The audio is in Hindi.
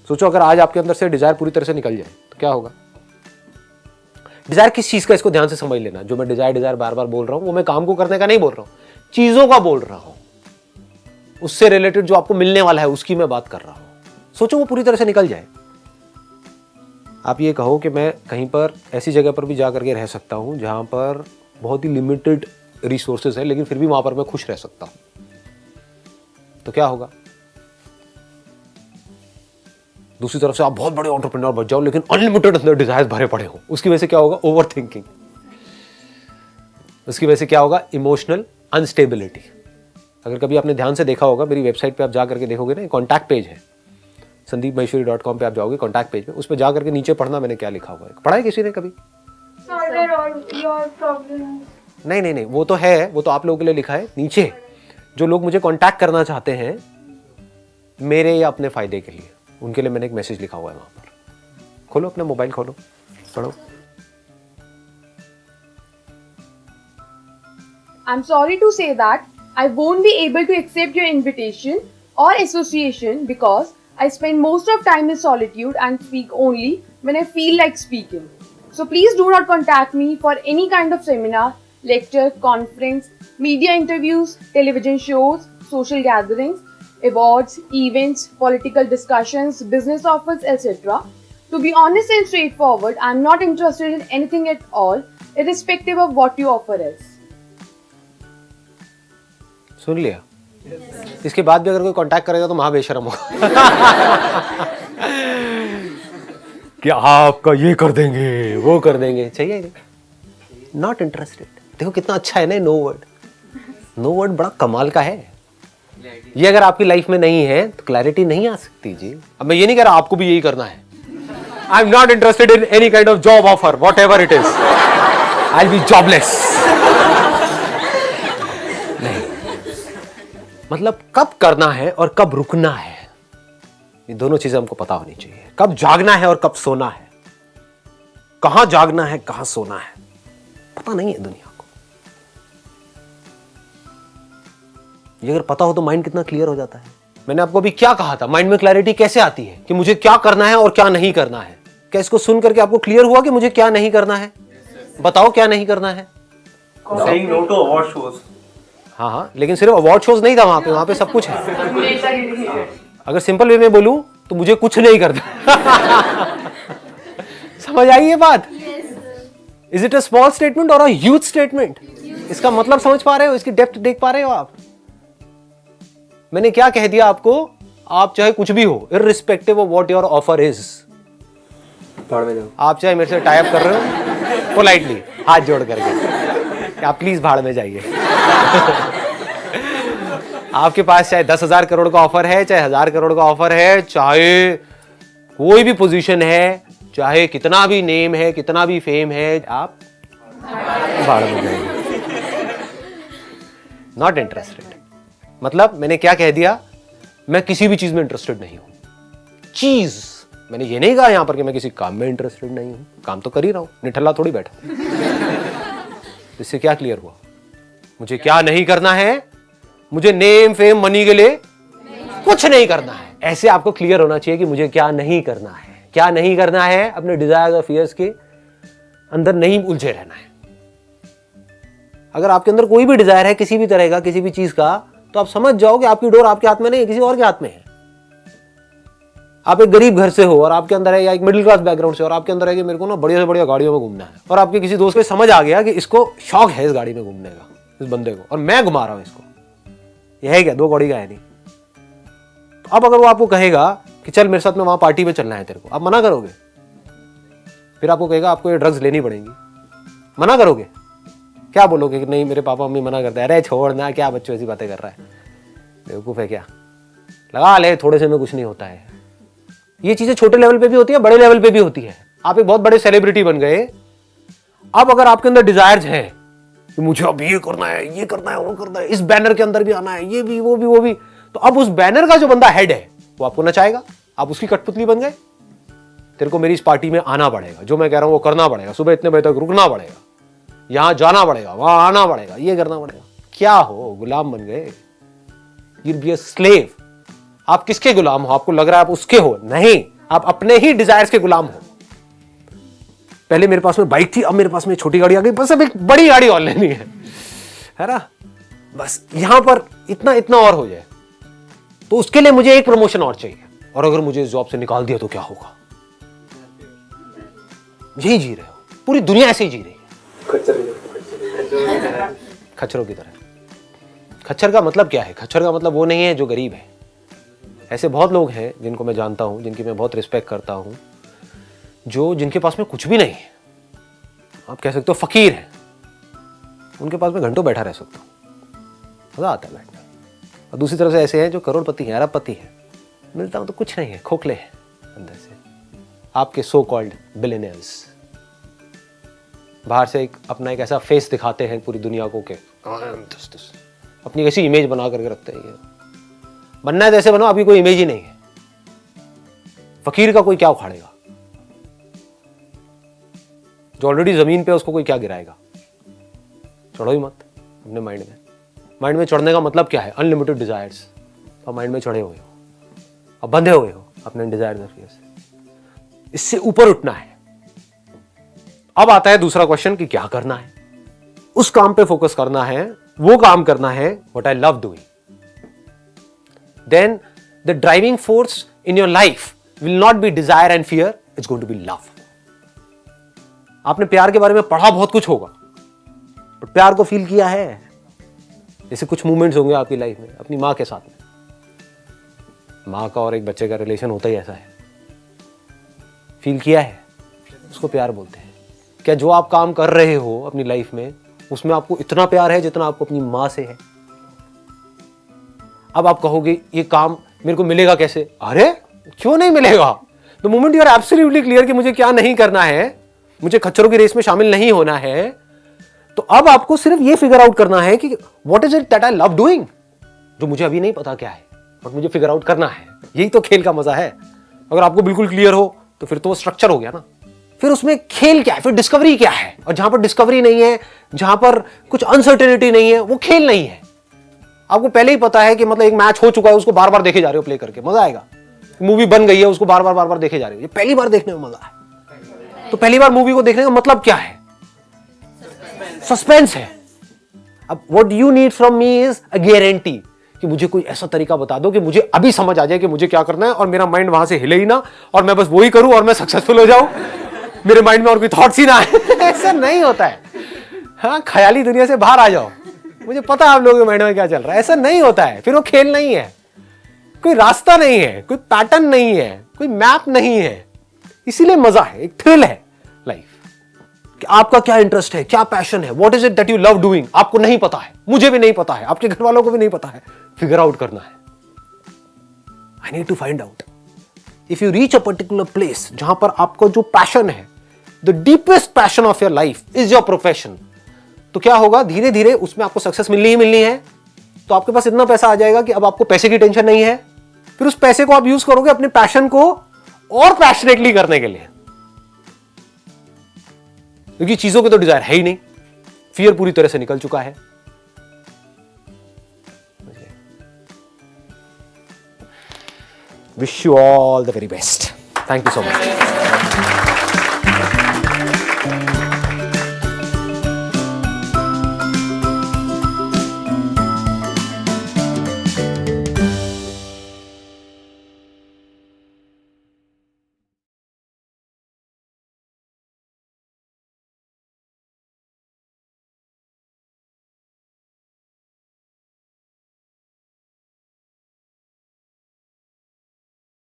सोचो अगर आज आपके अंदर से डिजायर पूरी तरह से निकल जाए तो क्या होगा। डिजायर किस चीज का, इसको ध्यान से समझ लेना। जो मैं डिजायर बार बार बोल रहा हूं वो मैं काम को करने का नहीं बोल रहा हूं, चीजों का बोल रहा हूं, उससे रिलेटेड जो आपको मिलने वाला है उसकी मैं बात कर रहा हूं। सोचो वो पूरी तरह से निकल जाए। आप ये कहो कि मैं कहीं पर ऐसी जगह पर भी जा करके रह सकता हूं जहां पर बहुत ही लिमिटेड रिसोर्सेज है, लेकिन फिर भी वहां पर मैं खुश रह सकता हूं, तो क्या होगा। दूसरी तरफ से आप बहुत बड़े एंटरप्रेन्योर बन जाओ लेकिन अनलिमिटेड अंदर डिजायर्स भरे पड़े हो, उसकी वजह से क्या होगा, ओवर थिंकिंग। उसकी वजह से क्या होगा, इमोशनल अनस्टेबिलिटी। अगर कभी आपने ध्यान से देखा होगा, मेरी वेबसाइट पे आप जा करके देखोगे ना, कॉन्टैक्ट पेज है sandeepmaheshwari.com पे आप जाओगे, कॉन्टैक्ट पेज पे, उस पर जा करके नीचे पढ़ना मैंने क्या लिखा हुआ है। पढ़ा है किसी ने कभी? नहीं, वो तो है, वो तो आप लोगों के लिए लिखा है। नीचे जो लोग मुझे कॉन्टैक्ट करना चाहते हैं मेरे या अपने फायदे के लिए, उनके लिए मैंने एक मैसेज लिखा हुआ है वहां पर। खोलो अपना मोबाइल, खोलो, पढ़ो। I'm sorry to say that I won't be able to accept your invitation or association because I spend most of time in solitude and speak only when I feel like speaking. So please do not contact me for any kind of seminar, lecture, conference, media interviews, television shows, social gatherings, awards, events, political discussions, business offers, etc. To be honest and straightforward, I am not interested in anything at all, irrespective of what your offer is. सुन लिया? इसके बाद भी अगर कोई कांटेक्ट करेगा तो महाबेशरम होगा कि आपका ये कर देंगे, वो कर देंगे, चाहिए नहीं, नॉट इंटरेस्टेड। देखो कितना अच्छा है ना नो वर्ड। नो वर्ड बड़ा कमाल का है। ये अगर आपकी लाइफ में नहीं है तो क्लैरिटी नहीं आ सकती जी। अब मैं ये नहीं कह रहा आपको भी यही करना है। I am not interested in any kind of job offer, what ever it is, I will be jobless. मतलब कब करना है और कब रुकना है, ये दोनों चीजें हमको पता होनी चाहिए। कब जागना है और कब सोना है, कहां जागना है कहां सोना है, पता नहीं है दुनिया को। ये अगर पता हो तो माइंड कितना क्लियर हो जाता है। मैंने आपको अभी क्या कहा था, माइंड में क्लैरिटी कैसे आती है कि मुझे क्या करना है और क्या नहीं करना है। क्या इसको सुन करके आपको क्लियर हुआ कि मुझे क्या नहीं करना है? बताओ क्या नहीं करना है। Saying no to award shows. हाँ, लेकिन सिर्फ अवार्ड शोज नहीं था वहां पे सब कुछ है। अगर सिंपल वे में बोलूं तो मुझे कुछ नहीं करना। समझ आई ये बात? Is it a small statement और अ ह्यूज स्टेटमेंट? इसका मतलब समझ पा रहे हो, इसकी डेप्थ देख पा रहे हो आप? मैंने क्या कह दिया आपको, आप चाहे कुछ भी हो, irrespective of what your offer is, आप चाहे मेरे से टाई अप कर रहे हो पोलाइटली हाथ जोड़ करके, आप प्लीज भाड़ में जाइए। आपके पास चाहे 10,000 करोड़ का ऑफर है, चाहे 1,000 करोड़ का ऑफर है, चाहे कोई भी पोजीशन है, चाहे कितना भी नेम है, कितना भी फेम है, आप भाड़ में जाइए। Not interested. मतलब मैंने क्या कह दिया, मैं किसी भी चीज में इंटरेस्टेड नहीं हूं। चीज मैंने ये नहीं कहा यहां पर कि मैं किसी काम में इंटरेस्टेड नहीं हूं, काम तो कर ही रहा हूं, निठल्ला थोड़ी बैठा। इससे क्या क्लियर हुआ, मुझे क्या नहीं करना है? मुझे नेम फेम मनी के लिए कुछ नहीं करना है। ऐसे आपको क्लियर होना चाहिए कि मुझे क्या नहीं करना है। क्या नहीं करना है? अपने डिजायर्स और फियर्स के अंदर नहीं उलझे रहना है। अगर आपके अंदर कोई भी डिजायर है किसी भी तरह का, किसी भी चीज का, तो आप समझ जाओ कि आपकी डोर आपके हाथ में नहीं है, किसी और के हाथ में है। आप एक गरीब घर से हो और आपके अंदर है, या एक मिडिल क्लास बैकग्राउंड से और आपके अंदर है कि मेरे को ना बढ़िया से बढ़िया गाड़ियों में घूमना है, और आपके किसी दोस्त को समझ आ गया कि इसको शौक है इस गाड़ी में घूमने का, इस बंदे को, और मैं घुमा रहा हूं इसको, ये है क्या, दो गाड़ी का है नहीं। तो अब अगर वो आपको कहेगा कि चल मेरे साथ में वहां पार्टी में चलना है तेरे को, आप मना करोगे? फिर आपको कहेगा आपको ये ड्रग्स लेनी पड़ेंगी, मना करोगे? क्या बोलोगे कि नहीं मेरे पापा मम्मी मना करते हैं, अरे छोड़ना, क्या बच्चों ऐसी बातें कर रहा है, बेवकूफ है क्या, लगा ले, थोड़े से में कुछ नहीं होता है। ये चीजें छोटे लेवल पे भी होती है, बड़े लेवल पे भी होती है। आप एक बहुत बड़े सेलिब्रिटी बन गए, अब अगर आपके अंदर डिजायर्स हैं कि मुझे अब ये करना है, ये करना है, वो करना है, इस बैनर के अंदर भी आना है, ये भी वो भी वो भी, तो अब उस बैनर का जो बंदा हेड है वो आपको नचाएगा, आप उसकी कठपुतली बन गए। तेरे को मेरी इस पार्टी में आना पड़ेगा, जो मैं कह रहा हूं वो करना पड़ेगा, सुबह इतने बजे तक रुकना पड़ेगा, यहां जाना पड़ेगा, वहां आना पड़ेगा, ये करना पड़ेगा। क्या हो, गुलाम बन गए। You will be a slave. आप किसके गुलाम हो? आपको लग रहा है आप उसके हो, नहीं, आप अपने ही डिजायर्स के गुलाम हो। पहले मेरे पास में बाइक थी, अब मेरे पास में छोटी गाड़ी आ गई, बस अब एक बड़ी गाड़ी और लेनी है ना। बस यहां पर इतना इतना और हो जाए तो उसके लिए मुझे एक प्रमोशन और चाहिए, और अगर मुझे इस जॉब से निकाल दिया तो क्या होगा। यही जी रहे हो, पूरी दुनिया ऐसे ही जी रही है, खच्चरों की तरह। खच्चर का मतलब क्या है? खच्चर का मतलब वो नहीं है जो गरीब है। ऐसे बहुत लोग हैं जिनको मैं जानता हूं, जिनकी मैं बहुत रिस्पेक्ट करता हूं, जिनके पास में कुछ भी नहीं है, आप कह सकते हो फकीर है, उनके पास में घंटों बैठा रह सकता हूं, मजा आता है बैठना। और दूसरी तरफ से ऐसे हैं जो करोड़पति हैं, अरबपति हैं, मिलता हूं तो कुछ नहीं है, खोखले हैं अंदर से। आपके सो कॉल्ड बिलियनियर्स बाहर से अपना एक ऐसा फेस दिखाते हैं पूरी दुनिया को के अपनी ऐसी इमेज बना करके रखते हैं। बनना है तो ऐसे बनो आपकी कोई इमेज ही नहीं है। फकीर का कोई क्या उखाड़ेगा? जो ऑलरेडी जमीन पे उसको कोई क्या गिराएगा? चढ़ो ही मत अपने माइंड में। माइंड में चढ़ने का मतलब क्या है? Unlimited desires. और माइंड में चढ़े हुए हो, अब बंधे हुए हो अपने डिजायर से। इससे ऊपर उठना है। अब आता है दूसरा क्वेश्चन कि क्या करना है? उस काम पे फोकस करना है, वो काम करना है what I love doing. Then the driving force in your life will not be desire and fear, it's going to be love. आपने प्यार के बारे में पढ़ा बहुत कुछ होगा, बट प्यार को फील किया है? जैसे कुछ मूवमेंट्स होंगे आपकी लाइफ में अपनी माँ के साथ में। माँ का और एक बच्चे का रिलेशन होता ही ऐसा है। फील किया है, उसको प्यार बोलते हैं। क्या जो आप काम कर रहे हो अपनी लाइफ में उसमें आपको इतना प्यार है जितना आपको अपनी माँ से है? अब आप कहोगे ये काम मेरे को मिलेगा कैसे? अरे क्यों नहीं मिलेगा? The moment you are absolutely clear कि मुझे क्या नहीं करना है, मुझे खच्चरों की रेस में शामिल नहीं होना है, तो अब आपको सिर्फ ये फिगर आउट करना है कि what is it that I love doing, जो मुझे अभी नहीं पता क्या है बट मुझे फिगर आउट करना है। यही तो खेल का मजा है। अगर आपको बिल्कुल क्लियर हो तो फिर तो वो स्ट्रक्चर हो गया ना। फिर उसमें खेल क्या है? फिर डिस्कवरी क्या है? और जहां पर डिस्कवरी नहीं है, जहां पर कुछ अनसर्टेनिटी नहीं है, वो खेल नहीं है। आपको पहले ही पता है कि मतलब एक मैच हो चुका है, उसको बार बार देखे जा रहे हो प्ले करके, मजा आएगा। मूवी बन गई है, उसको बार बार देखे जा रहे हो, ये पहली बार देखने में मजा है। तो पहली बार मूवी को देखने का मतलब क्या है? सस्पेंस है। अब what you need from me is a guarantee कि मुझे कोई ऐसा तरीका बता दो कि मुझे अभी समझ आ जाए कि मुझे क्या करना है और मेरा माइंड वहां से हिले ही ना और मैं बस वही करूं और मैं सक्सेसफुल हो जाऊं, मेरे माइंड में और कोई थॉट्स ही ना आए। ऐसा नहीं होता है। हाँ, ख्याली दुनिया से बाहर आ जाओ, मुझे पता है आप लोगों के माइंड में क्या चल रहा है। ऐसा नहीं होता है। फिर वो खेल नहीं है, कोई रास्ता नहीं है, कोई पैटर्न नहीं है, कोई मैप नहीं है। इसीलिए मजा है, एक थ्रिल है लाइफ कि आपका क्या इंटरेस्ट है, क्या पैशन है, what is it that you love doing. आपको नहीं पता है, मुझे भी नहीं पता है, आपके घर वालों को भी नहीं पता है। फिगर आउट करना है। I need to find out. If you reach a particular place जहां पर आपको जो पैशन है, the deepest passion of your life is your profession, तो क्या होगा? धीरे धीरे उसमें आपको सक्सेस मिलनी ही मिलनी है। तो आपके पास इतना पैसा आ जाएगा कि अब आपको पैसे की टेंशन नहीं है। फिर उस पैसे को आप यूज करोगे अपने पैशन को और पैशनेटली करने के लिए, क्योंकि चीजों के तो डिजायर है ही नहीं, फियर पूरी तरह से निकल चुका है। Wish you all the very best. Thank you so much.